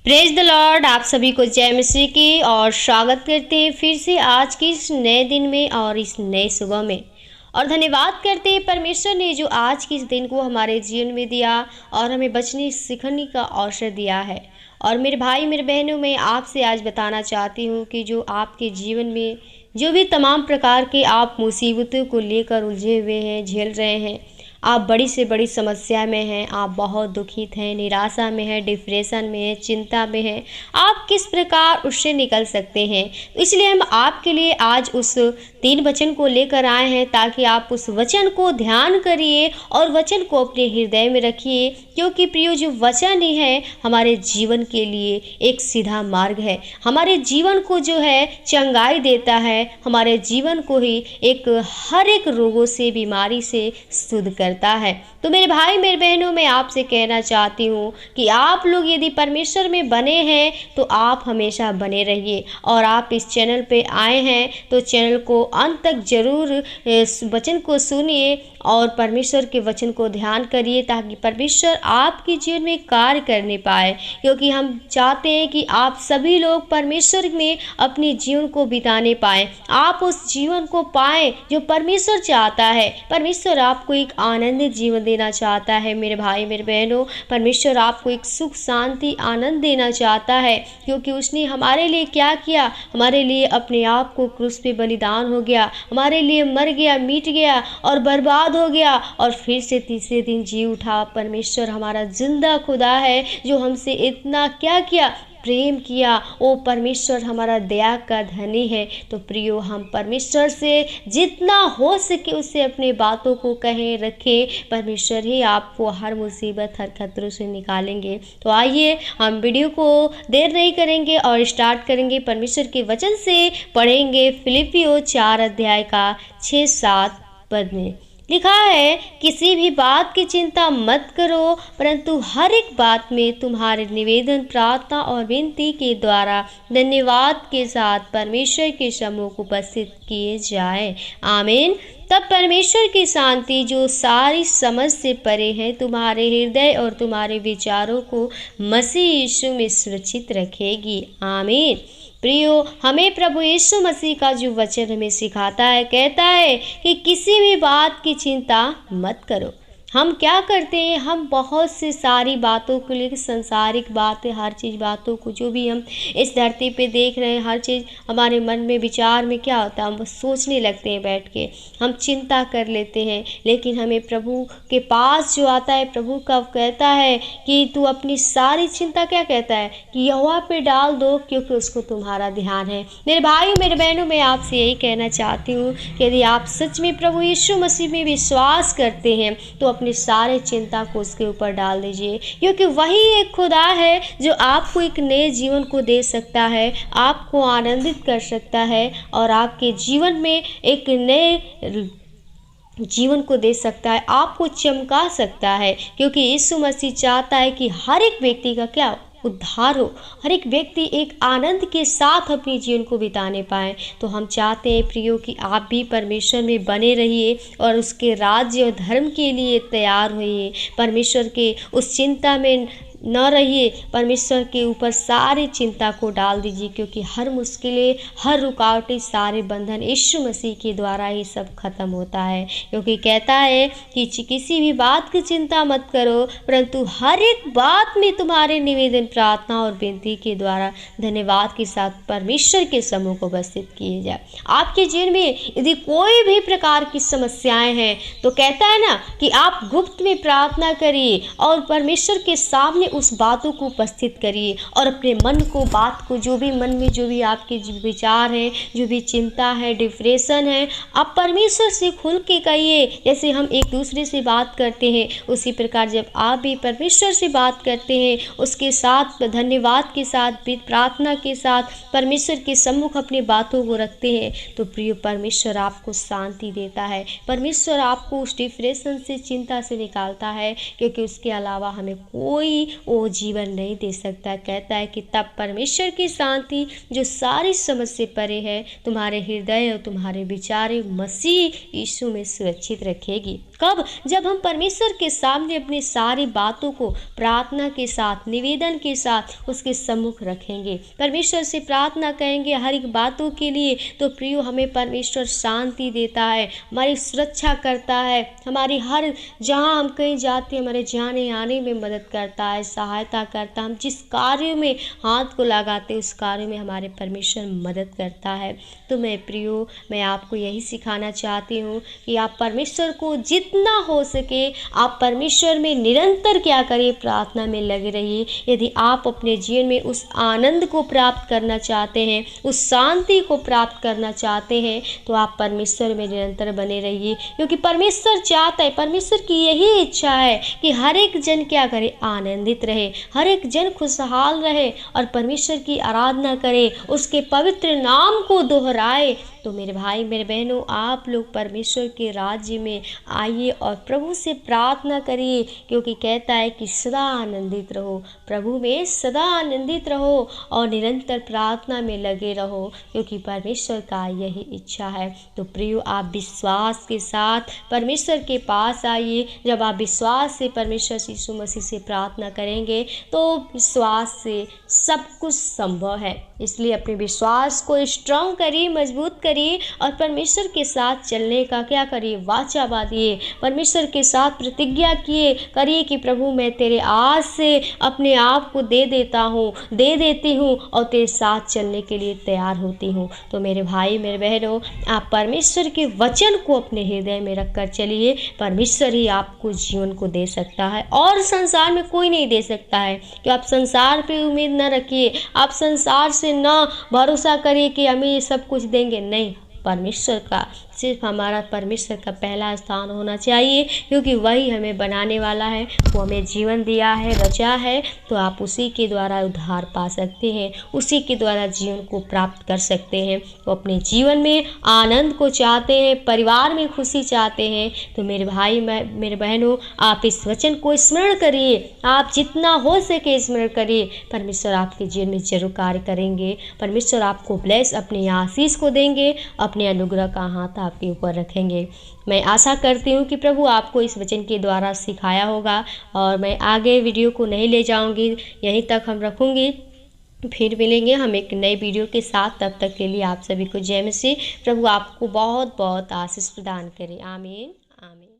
Praise the Lord. आप सभी को जय मसीह की और स्वागत करते हैं फिर से आज की इस नए दिन में और इस नए सुबह में। और धन्यवाद करते हैं परमेश्वर ने जो आज के इस दिन को हमारे जीवन में दिया और हमें बचने सीखने का अवसर दिया है। और मेरे भाई मेरे बहनों, मैं आपसे आज बताना चाहती हूँ कि जो आपके जीवन में जो भी तमाम प्रकार के आप मुसीबतों को लेकर उलझे हुए हैं, झेल रहे हैं, आप बड़ी से बड़ी समस्या में हैं, आप बहुत दुखित हैं, निराशा में हैं, डिप्रेशन में हैं, चिंता में हैं, आप किस प्रकार उससे निकल सकते हैं। तो इसलिए हम आपके लिए आज उस 3 वचन को लेकर आए हैं ताकि आप उस वचन को ध्यान करिए और वचन को अपने हृदय में रखिए, क्योंकि प्रियो जो वचन ही है हमारे जीवन के लिए एक सीधा मार्ग है, हमारे जीवन को जो है चंगाई देता है, हमारे जीवन को ही एक हर एक रोगों से बीमारी से शुद्ध करता है। तो मेरे भाई मेरे बहनों, मैं आपसे कहना चाहती हूँ कि आप लोग यदि परमेश्वर में बने हैं तो आप हमेशा बने रहिए। और आप इस चैनल पे आए हैं तो चैनल को अंत तक जरूर इस वचन को सुनिए और परमेश्वर के वचन को ध्यान करिए ताकि परमेश्वर आपके जीवन में कार्य करने पाए, क्योंकि हम चाहते हैं कि आप सभी लोग परमेश्वर में अपने जीवन को बिताने पाएँ, आप उस जीवन को पाएँ जो परमेश्वर चाहता है। परमेश्वर आपको एक आनंदित जीवन देना चाहता है मेरे भाई मेरे बहनों। परमेश्वर आपको एक सुख शांति आनंद देना चाहता है, क्योंकि उसने हमारे लिए क्या किया, हमारे लिए अपने आप को क्रूस पे बलिदान हो गया, हमारे लिए मर गया, मिट गया और बर्बाद हो गया और फिर से तीसरे दिन जी उठा। परमेश्वर हमारा जिंदा खुदा है जो हमसे इतना क्या किया, प्रेम किया। ओ परमेश्वर हमारा दया का धनी है। तो प्रियो, हम परमेश्वर से जितना हो सके उससे अपने बातों को कहें रखें, परमेश्वर ही आपको हर मुसीबत हर खतरों से निकालेंगे। तो आइए हम वीडियो को देर नहीं करेंगे और स्टार्ट करेंगे। परमेश्वर के वचन से पढ़ेंगे फिलिपियो 4 अध्याय का 6-7 पद में लिखा है, किसी भी बात की चिंता मत करो, परंतु हर एक बात में तुम्हारे निवेदन प्रार्थना और विनती के द्वारा धन्यवाद के साथ परमेश्वर के सम्मुख उपस्थित किए जाए। आमीन। तब परमेश्वर की शांति जो सारी समझ से परे है तुम्हारे हृदय और तुम्हारे विचारों को मसीह यीशु में सुरक्षित रखेगी। आमीन। प्रियो, हमें प्रभु यीशु मसीह का जो वचन हमें सिखाता है, कहता है कि किसी भी बात की चिंता मत करो। हम क्या करते हैं, हम बहुत से सारी बातों को लेकर, संसारिक बातें, हर चीज़ बातों को जो भी हम इस धरती पे देख रहे हैं, हर चीज़ हमारे मन में विचार में क्या होता है, हम बस सोचने लगते हैं बैठ के, हम चिंता कर लेते हैं। लेकिन हमें प्रभु के पास जो आता है, प्रभु का कहता है कि तू अपनी सारी चिंता, क्या कहता है, कि यहोवा पे डाल दो क्योंकि उसको तुम्हारा ध्यान है। मेरे भाई मेरे बहनों, मैं आपसे यही कहना चाहती हूँ कि यदि आप सच में प्रभु यीशु मसीह में विश्वास करते हैं तो अपनी सारे चिंता को उसके ऊपर डाल दीजिए, क्योंकि वही एक खुदा है जो आपको एक नए जीवन को दे सकता है, आपको आनंदित कर सकता है और आपके जीवन में एक नए जीवन को दे सकता है, आपको चमका सकता है। क्योंकि यीशु मसीह चाहता है कि हर एक व्यक्ति का क्या उद्धार हो, हर एक व्यक्ति एक आनंद के साथ अपने जीवन को बिताने पाए। तो हम चाहते हैं प्रियो कि आप भी परमेश्वर में बने रहिए और उसके राज्य और धर्म के लिए तैयार होइए। परमेश्वर के उस चिंता में न रहिए, परमेश्वर के ऊपर सारी चिंता को डाल दीजिए, क्योंकि हर मुश्किलें, हर रुकावटें, सारे बंधन यीशु मसीह के द्वारा ही सब खत्म होता है। क्योंकि कहता है कि किसी भी बात की चिंता मत करो, परंतु हर एक बात में तुम्हारे निवेदन प्रार्थना और विनती के द्वारा धन्यवाद के साथ परमेश्वर के सम्मुख उपस्थित किए जाए। आपके जीवन में यदि कोई भी प्रकार की समस्याएं हैं तो कहता है ना कि आप गुप्त में प्रार्थना करिए और परमेश्वर के सामने उस बातों को उपस्थित करिए और अपने मन को, बात को, जो भी मन में जो भी आपके विचार हैं, जो भी चिंता है, डिप्रेशन है, आप परमेश्वर से खुल के कहिए। जैसे हम एक दूसरे से बात करते हैं उसी प्रकार जब आप भी परमेश्वर से बात करते हैं, उसके साथ धन्यवाद के साथ, प्रार्थना के साथ परमेश्वर के सम्मुख अपनी बातों को रखते हैं, तो प्रिय परमेश्वर आपको शांति देता है। परमेश्वर आपको उस डिप्रेशन से, चिंता से निकालता है, क्योंकि उसके अलावा हमें कोई वो जीवन नहीं दे सकता। कहता है कि तब परमेश्वर की शांति जो सारी समझ से परे है तुम्हारे हृदय और तुम्हारे विचार मसीह यीशु में सुरक्षित रखेगी। कब? जब हम परमेश्वर के सामने अपनी सारी बातों को प्रार्थना के साथ, निवेदन के साथ उसके सम्मुख रखेंगे, परमेश्वर से प्रार्थना करेंगे हर एक बातों के लिए, तो प्रियो हमें परमेश्वर शांति देता है, हमारी सुरक्षा करता है, हमारी हर जहाँ हम कहीं जाते हैं हमारे जाने आने में मदद करता है, सहायता करता है। हम जिस कार्य में हाथ को लगाते उस कार्य में हमारे परमेश्वर मदद करता है। तो मैं आपको यही सिखाना चाहती हूँ कि आप परमेश्वर को जितना हो सके आप परमेश्वर में निरंतर क्या करिए, प्रार्थना में लगे रहिए। यदि आप अपने जीवन में उस आनंद को प्राप्त करना चाहते हैं, उस शांति को प्राप्त करना चाहते हैं, तो आप परमेश्वर में निरंतर बने रहिए, क्योंकि परमेश्वर चाहता है, परमेश्वर की यही इच्छा है कि हर एक जन क्या करे, आनंदित रहे, हर एक जन खुशहाल रहे और परमेश्वर की आराधना करे, उसके पवित्र नाम को दोहराए। तो मेरे भाई मेरे बहनों, आप लोग परमेश्वर के राज्य में आइए और प्रभु से प्रार्थना करिए, क्योंकि कहता है कि सदा आनंदित रहो, प्रभु में सदा आनंदित रहो और निरंतर प्रार्थना में लगे रहो, क्योंकि परमेश्वर का यही इच्छा है। तो प्रियो, आप विश्वास के साथ परमेश्वर के पास आइए। जब आप विश्वास से परमेश्वर यीशु मसीह से प्रार्थना करेंगे तो विश्वास से सब कुछ संभव है। इसलिए अपने विश्वास को स्ट्रांग करिए, मजबूत करिए और परमेश्वर के साथ चलने का क्या करिए, वाचा बांधिए, परमेश्वर के साथ प्रतिज्ञा करिए कि प्रभु मैं तेरे आज से अपने आप को दे देती हूँ और तेरे साथ चलने के लिए तैयार होती हूँ। तो मेरे भाई मेरे बहनों, आप परमेश्वर के वचन को अपने हृदय में रखकर चलिए। परमेश्वर ही आपको जीवन को दे सकता है और संसार में कोई नहीं दे सकता है। कि आप संसार पे उम्मीद न रखिए, आप संसार से ना भरोसा करिए कि हमें ये सब कुछ देंगे, नहीं, परमेश्वर का, सिर्फ हमारा परमेश्वर का पहला स्थान होना चाहिए, क्योंकि वही हमें बनाने वाला है, वो हमें जीवन दिया है, रचा है। तो आप उसी के द्वारा उद्धार पा सकते हैं, उसी के द्वारा जीवन को प्राप्त कर सकते हैं। तो अपने जीवन में आनंद को चाहते हैं, परिवार में खुशी चाहते हैं, तो मेरे भाई मेरे बहनों, आप इस वचन को स्मरण करिए, आप जितना हो सके स्मरण करिए। परमेश्वर आपके जीवन में जरूर कार्य करेंगे। परमेश्वर आपको ब्लेस, अपने आशीष को देंगे, अपने अनुग्रह का हाथ आपके ऊपर रखेंगे। मैं आशा करती हूँ कि प्रभु आपको इस वचन के द्वारा सिखाया होगा और मैं आगे वीडियो को नहीं ले जाऊँगी, यहीं तक हम रखूँगी। फिर मिलेंगे हम एक नई वीडियो के साथ। तब तक के लिए आप सभी को जय मसीह। प्रभु आपको बहुत बहुत आशीष प्रदान करे। आमीन आमीन।